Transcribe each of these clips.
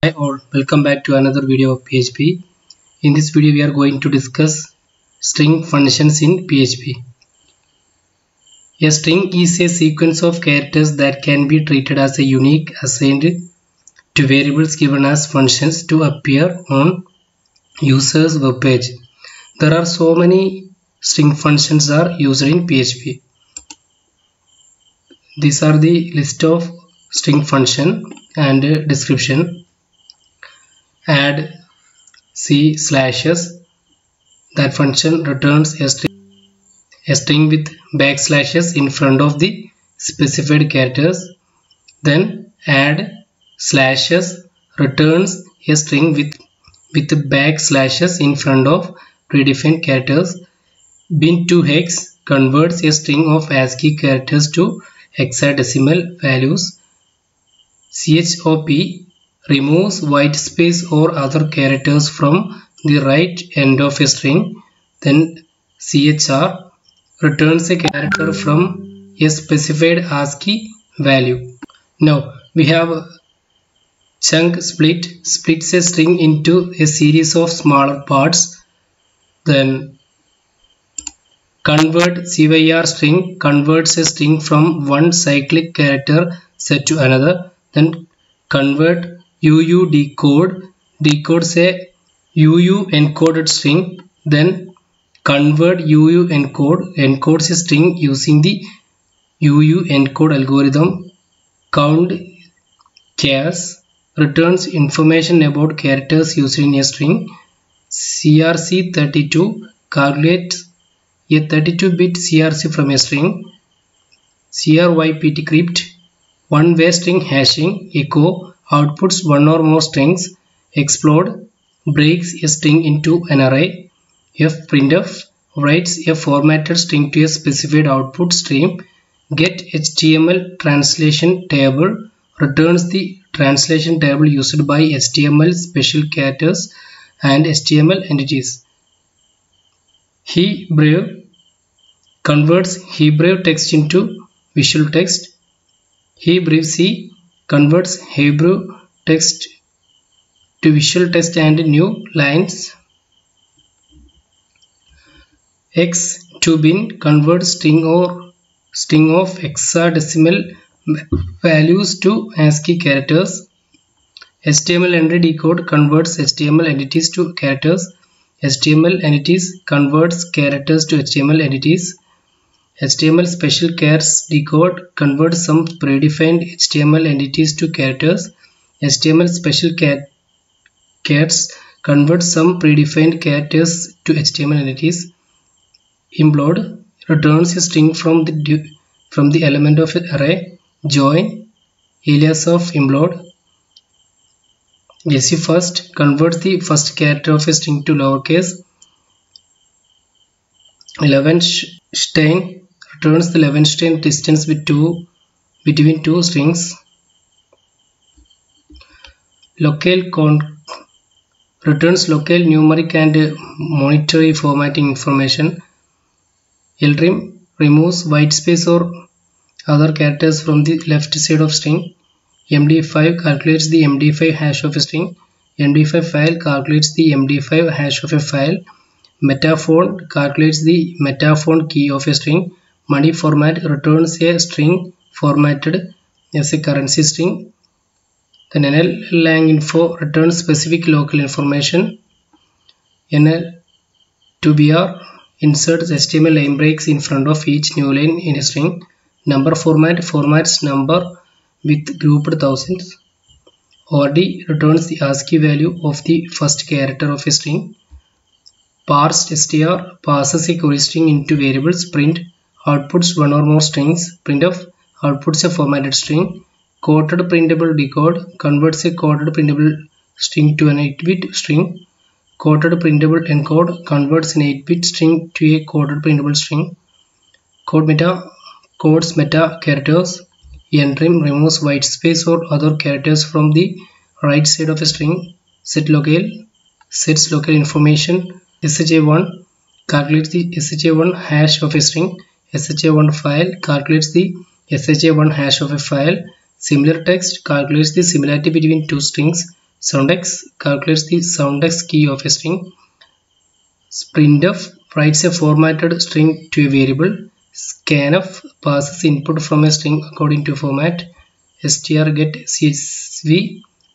Hi all, welcome back to another video of PHP. In this video we are going to discuss string functions in PHP. A string is a sequence of characters that can be treated as a unique assigned to variables given as functions to appear on user's web page. There are so many string functions are used in PHP. These are the list of string function and description. Add C slashes. That function returns a string with backslashes in front of the specified characters. Then add slashes returns a string with backslashes in front of predefined characters. Bin2hex converts a string of ASCII characters to hexadecimal values. CHOP removes white space or other characters from the right end of a string. Then CHR returns a character from a specified ASCII value. Now we have chunk split, splits a string into a series of smaller parts. Then convert CYR string converts a string from one cyclic character set to another. Then convert UU decode decodes a UU encoded string. Then convert UU encode encodes a string using the UU encode algorithm. Count chars returns information about characters used in a string. CRC32 calculates a 32-bit CRC from a string. CRYPTcrypt one-way string hashing echo outputs one or more strings. Explode breaks a string into an array. Fprintf writes a formatted string to a specified output stream. Get HTML translation table returns the translation table used by HTML special characters and HTML entities. Hebreo converts Hebrew text into visual text. Hebrewc converts Hebrew text to visual text and new lines. X2bin converts string of hexadecimal values to ASCII characters. HTML entry decode converts HTML entities to characters. HTML entities converts characters to HTML entities. HTML special chars decode converts some predefined HTML entities to characters. HTML special chars converts some predefined characters to HTML entities. Implode returns a string from the element of an array. Join alias of implode. SUFirst converts the first character of a string to lowercase. Levenshtein returns the Levenshtein distance between two strings. Locale returns local numeric and monetary formatting information. Lrim removes whitespace or other characters from the left side of string. MD5 calculates the MD5 hash of a string. MD5 file calculates the MD5 hash of a file. Metaphone calculates the metaphone key of a string. Money format returns a string formatted as a currency string. Then NLLangInfo returns specific local information. NL2BR inserts HTML line breaks in front of each new line in a string. Number format formats number with grouped thousands. ORD returns the ASCII value of the first character of a string. Parsed str passes a query string into variables. Print outputs one or more strings. Printf outputs a formatted string. Quoted printable decode converts a quoted printable string to an 8-bit string. Quoted printable encode converts an 8-bit string to a quoted printable string. Codes meta characters. Entrim removes white space or other characters from the right side of a string. Setlocale sets local information. SHA1 calculates the SHA1 hash of a string. SHA1 file calculates the SHA1 hash of a file. Similar text calculates the similarity between two strings. Soundex calculates the soundex key of a string. Printf writes a formatted string to a variable. Scanf passes input from a string according to format. strget_csv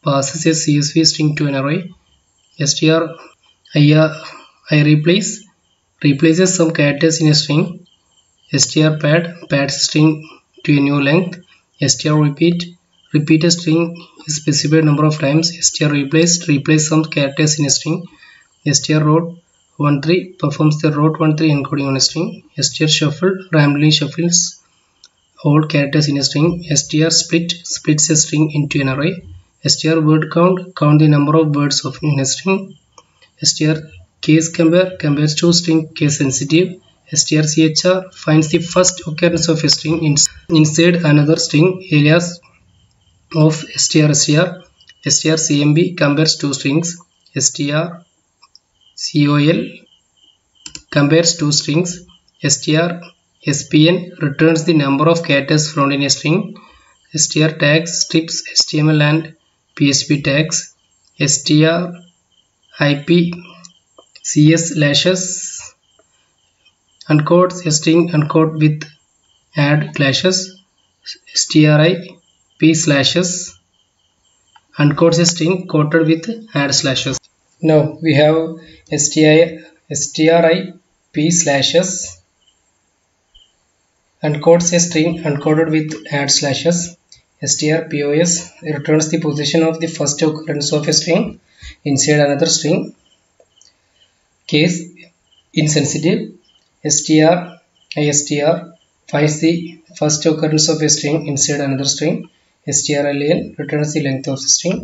passes a CSV string to an array. replaces some characters in a string. strpad pads string to a new length. strrepeat a string is specified number of times. strreplace some characters in a string. strrote13 performs the rote13 encoding on a string. strshuffle randomly shuffles all characters in a string. strsplit splits a string into an array. strwordCount count the number of words in a string. strCaseCompare compares two string case sensitive. strchr finds the first occurrence of a string inside another string alias of strcr. strcmp compares two strings. strcol compares two strings. strspn returns the number of characters found in a string. strtags strips HTML and PHP tags. stripcs encodes a string encoded with add clashes. strip slashes encodes a string quoted with add slashes. Now we have strip slashes encodes a string encoded with add slashes. strpos returns the position of the first occurrence of a string inside another string. Case insensitive. stristr finds the first occurrence of a string inside another string. strlen returns the length of the string.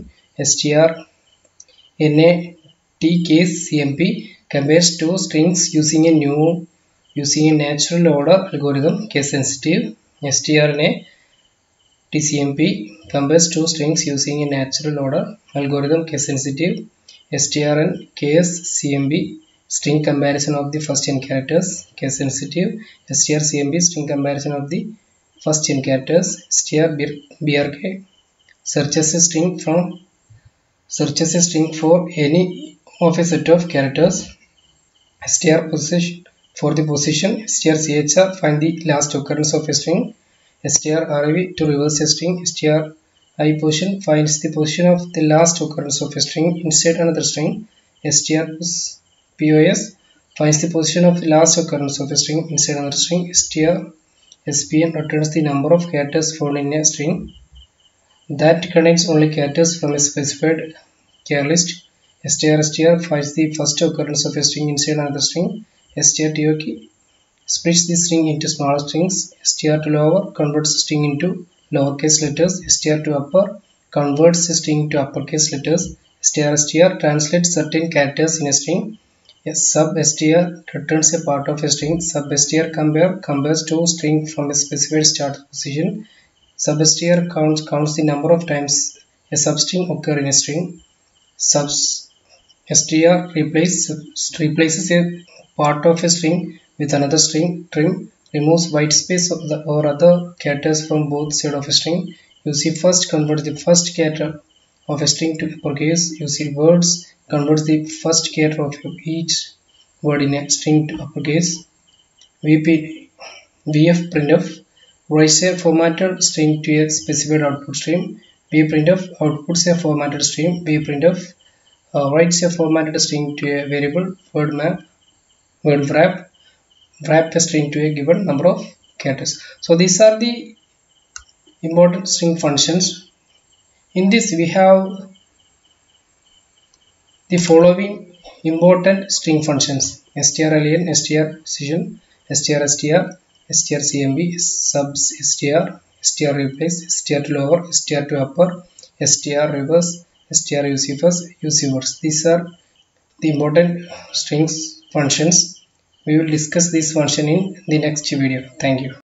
strnatcasecmp compares two strings using a natural order algorithm. Case sensitive. strnatcmp compares two strings using a natural order algorithm. Case sensitive. strncasecmp string comparison of the first n characters. Case sensitive. strcmp string comparison of the first n characters. strbrk searches a string for any of a set of characters. strposition for the position. strchr find the last occurrence of a string. strrev to reverse a string. striposition finds the position of the last occurrence of a string inside another string. strpos finds the position of the last occurrence of a string inside another string. strspn returns the number of characters found in a string that contains only characters from a specified char list. strstr finds the first occurrence of a string inside another string. strtok splits the string into smaller strings. str_lower converts the string into lowercase letters. str_upper converts the string into uppercase letters. strstr translates certain characters in a string. substr returns a part of a string. substr compares two strings from a specified start position. substr counts the number of times a substring occurs in a string. str replaces a part of a string with another string. Trim removes white space or other characters from both sides of a string. UC_first converts the first character of a string to uppercase. UC_words converts the first character of each word in a string to uppercase. vfprintf writes a formatted string to a specified output stream. vprintf outputs a formatted stream. vprintf writes a formatted string to a variable. wrap a string to a given number of characters. So these are the important string functions. In this we have the following important string functions: strlen, strposition, strstr, strcmp, substr, strreplace, str_lower, str_upper, strreverse, struc_first, uc_words. These are the important strings functions. We will discuss this function in the next video. Thank you.